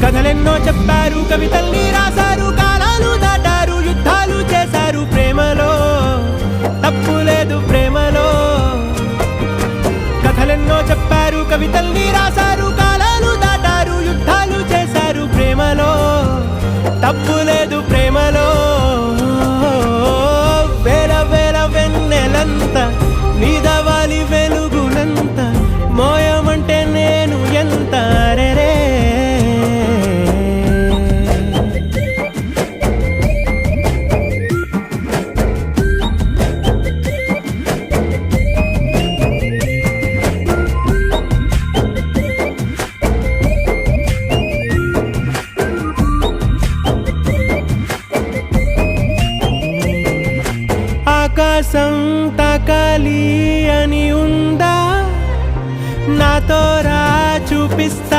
కథలెన్నో చెప్పారు, కవితల్ని రాశారు, కాలాలు దాటారు, యుద్ధాలు చేశారు. ప్రేమలో తప్పు లేదు, ప్రేమలో. కథలెన్నో చెప్పారు, కవితల్ని రాశారు, కాలాలు దాటారు, యుద్ధాలు చేశారు. ప్రేమలో తప్పు లేదు, ప్రేమలో. వేల వేల వెన్నెలంత నీదవాలి వెలుగునంత, మోయమంటే నేను ఎంత రే. ఆకాశం తాకాలి అని ఉందా, నాతో రా చూపిస్తా.